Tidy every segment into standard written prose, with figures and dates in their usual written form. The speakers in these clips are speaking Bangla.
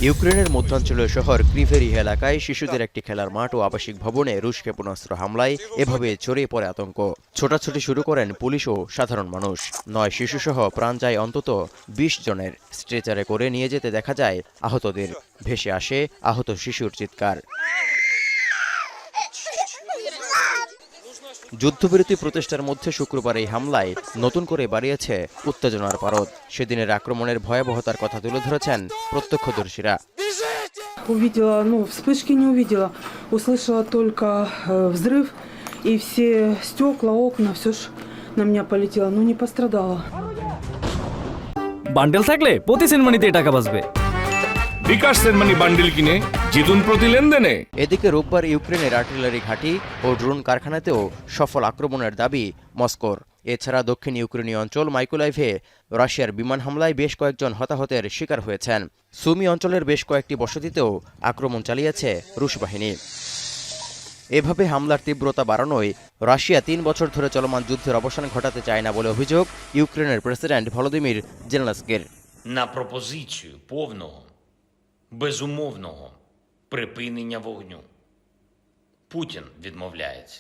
ইউক্রেনের মধ্যাঞ্চলীয় শহর ক্রিভেরিহ এলাকায় শিশুদের একটি খেলার মাঠ ও আবাসিক ভবনে রুশ ক্ষেপণাস্ত্র হামলায় এভাবে ছড়িয়ে পড়ে আতঙ্ক। ছোটাছুটি শুরু করেন পুলিশ ও সাধারণ মানুষ। ৯ শিশুসহ প্রাণ যায় অন্তত ২০ জনের। স্ট্রেচারে করে নিয়ে যেতে দেখা যায় আহতদের। ভেসে আসে আহত শিশুর চিৎকার। যুদ্ধবিরতি প্রচেষ্টার মধ্যে শুক্রবার এই হামলায় নতুন করে বাড়িয়েছে উত্তেজনার পারদ। সেদিনের আক্রমণের ভয়াবহতার কথা তুলে ধরেছেন প্রত্যক্ষদর্শীরা। Увидела, вспышки не увидела. Услышала только взрыв, и все стекла, окна, все ж на меня полетело, но не пострадала. বান্ডেল থাকলে প্রতি সেনমানিতে টাকা বাঁচবে। বিকাশ সেনমানি বান্ডেল কিনে জিতুন প্রতি লেনদেনে। এদিকে রোববার ইউক্রেনের আর্টিলারি ঘাঁটি ও ড্রোন কারখানাতেও সফল আক্রমণের দাবি মস্কোর। এছাড়া দক্ষিণ ইউক্রেনীয় অঞ্চল মাইকোলাইভে রাশিয়ার বিমান হামলায় বেশ কয়েকজন হতাহতের শিকার হয়েছেন। সুমি অঞ্চলের বেশ কয়েকটি বসতিতেও আক্রমণ চালিয়েছে রুশ বাহিনী। এভাবে হামলার তীব্রতা বাড়ানোয় রাশিয়া ৩ বছর ধরে চলমান যুদ্ধের অবসান ঘটাতে চায় না বলে অভিযোগ ইউক্রেনের প্রেসিডেন্ট ভলোদিমির জেলেনস্কির। На пропозицію повного, безумовного припинення вогню Путін відмовляється.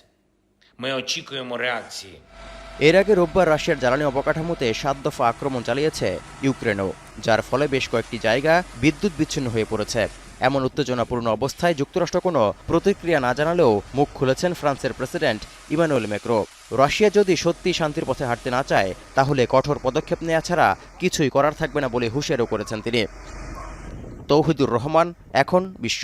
Ми очікуємо реакції. এর আগে রোববার রাশিয়ার জ্বালানি অবকাঠামোতে ৭ দফা আক্রমণ চালিয়েছে ইউক্রেনও, যার ফলে বেশ কয়েকটি জায়গা বিদ্যুৎ বিচ্ছিন্ন হয়ে পড়েছে। এমন উত্তেজনাপূর্ণ অবস্থায় যুক্তরাষ্ট্র কোনো প্রতিক্রিয়া না জানালেও মুখ খুলেছেন ফ্রান্সের প্রেসিডেন্ট ইমানুয়েল ম্যাক্রো। রাশিয়া যদি সত্যি শান্তির পথে হাঁটতে না চায় তাহলে কঠোর পদক্ষেপ নেওয়া ছাড়া কিছুই করার থাকবে না বলে হুঁশিয়ারও করেছেন তিনি। তৌহিদুর রহমান, এখন বিশ্ব।